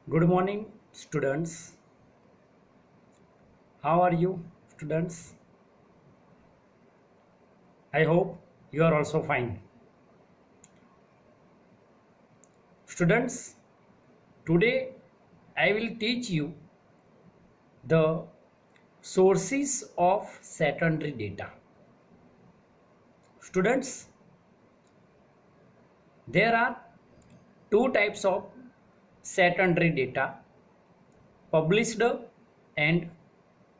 Good morning, students. How are you, students? I hope you are also fine. Students, today I will teach you the sources of secondary data. Students, there are two types of secondary data, published and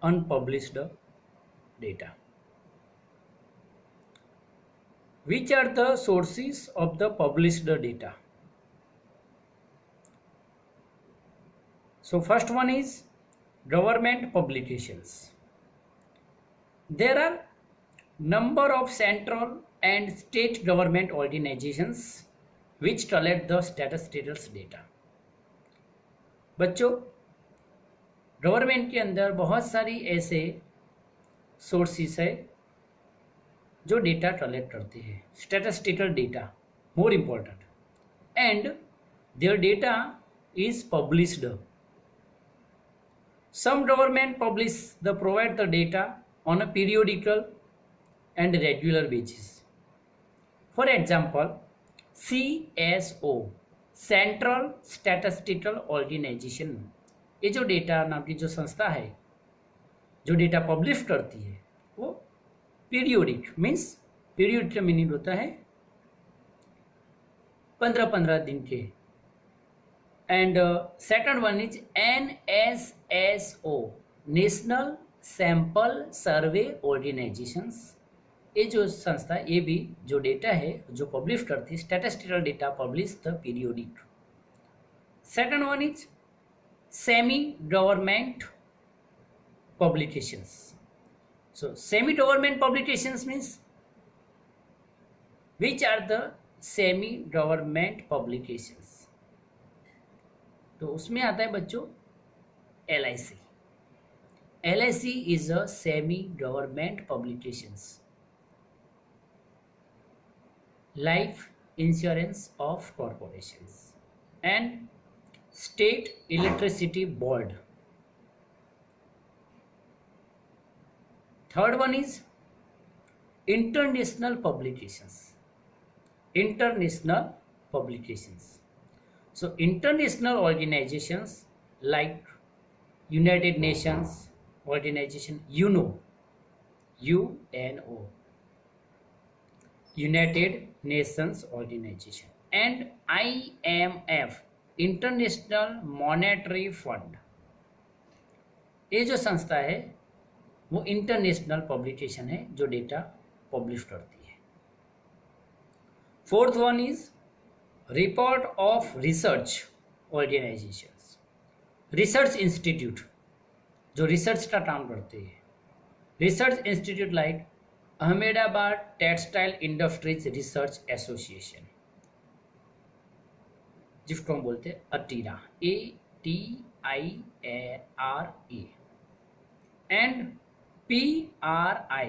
unpublished data. Which are the sources of the published data? So first one is government publications. There are number of central and state government organizations which collect the statistical data. बच्चों, government के अंदर बहुत सारी ऐसे sources है जो data collect करते हैं, statistical data more important, and there data is published. Some government provide the data on a periodical and regular basis. For example, CSO, Central Statistical Organization, ये जो डेटा नाम की जो संस्था है जो डेटा पब्लिश करती है वो पीरियोडिक मीन्स पीरियड का मीनिंग होता है 15-15 दिन के. And second one is NSSO, national sample survey organisations. ये जो संस्था ये भी जो डेटा है जो पब्लिश करती है statistical data publish the periodic. Second one is semi government publications. So semi government publications means which are the semi government publications. तो उसमें आता है बच्चों LIC. LIC is a semi government publications. Life Insurance of Corporations and State Electricity Board. Third one is international publications. International publications. So international organizations like United Nations organization, UNO, United Nations organization, and IMF, International Monetary Fund. ये जो संस्था है वो international publication है जो data publish करती है. Fourth one is report of research organisations. Research institute जो रिसर्च का काम करते हैं, research institute like Ahmedabad textile industries research association जिसको हम बोलते हैं ATIRA, ATIRA, and PRI,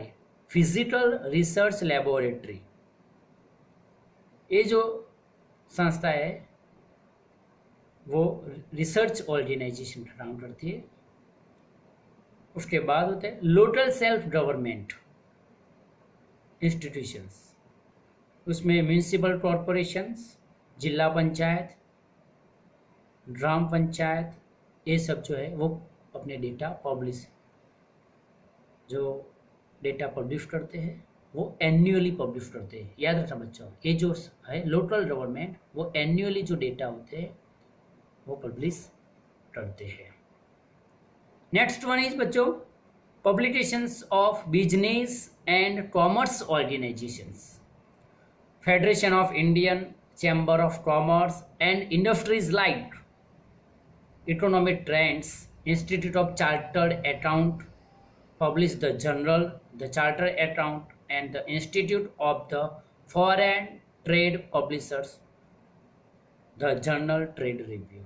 physical research laboratory. ये जो संस्था है वो रिसर्च ऑर्गेनाइजेशन का काम करती है. उसके बाद होते हैं लोकल सेल्फ गवर्नमेंट इंस्टीट्यूशंस. उसमें म्यूनिसिपल कॉरपोरेशंस, जिला पंचायत, ग्राम पंचायत, ये सब जो है वो अपने डेटा पब्लिश जो डेटा पब्लिश करते हैं वो एन्युअली पब्लिश करते हैं. याद रखना बच्चों, ये जो है लोकल गवर्नमेंट वो एन्युअली जो डेटा होते हैं वो पब्लिश करते हैं. नेक्स्ट वन इज बच्चों publications of business and commerce organisations. Federation of Indian chamber of commerce and industries like economic trends, institute of chartered account publish the journal, the charter account, and the Institute of the Foreign Trade publishers the journal Trade Review.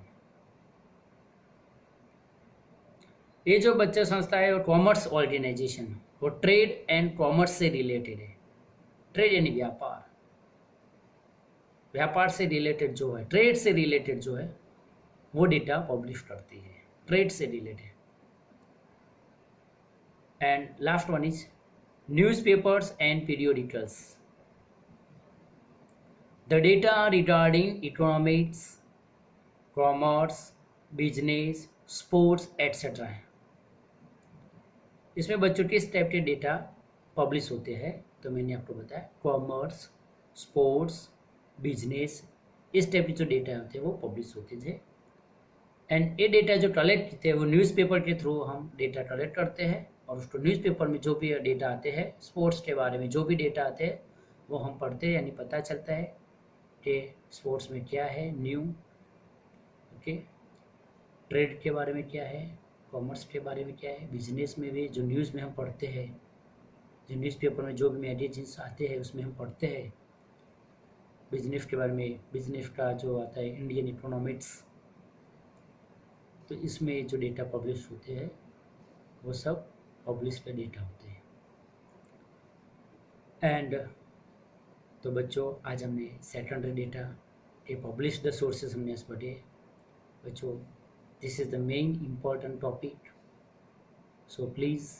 ये जो बच्चा संस्था है वो commerce organisation, वो trade and commerce से related है. Trade यानी व्यापार, व्यापार से रिलेटेड जो है, ट्रेड से रिलेटेड जो है वो डेटा पब्लिश करती है, ट्रेड से related. And last one is newspapers and periodicals. The data regarding economics, commerce, business, sports etcetera है। इसमें बच्चों के इस टाइप के डेटा पब्लिश होते हैं। तो मैंने आपको बताया कॉमर्स, स्पोर्ट्स, बिजनेस, इस टाइप के जो डेटा होते हैं वो पब्लिश होते थे। एंड ये डेटा जो कलेक्ट होते हैं वो न्यूज़पेपर के थ्रू हम डेटा कलेक्ट करते हैं, और उसको न्यूज़पेपर में जो भी डेटा आते हैं स्पोर्ट्स के बारे में जो भी डेटा आते हैं वो हम पढ़ते हैं, यानी पता चलता है कि स्पोर्ट्स में क्या है न्यू, ओके, ट्रेड के बारे में क्या है, कॉमर्स के बारे में क्या है, बिजनेस में भी जो न्यूज़ में हम पढ़ते हैं, जो न्यूज़पेपर में जो भी मैगजीन्स आते हैं उसमें हम पढ़ते हैं बिजनेस के बारे में, बिजनेस का जो आता है इंडियन इकोनॉमिक्स, तो इसमें जो डेटा पब्लिश होते हैं वो सब पब्लिश का डेटा होते हैं। एंड तो बच्चों आज हमने सेकेंडरी डेटा के पब्लिश्ड सोर्सेज हमने आज पढ़े। बच्चों this is the main important topic, so please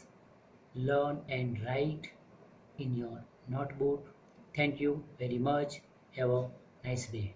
learn and right in your notebook. Thank you very much. Have a nice day.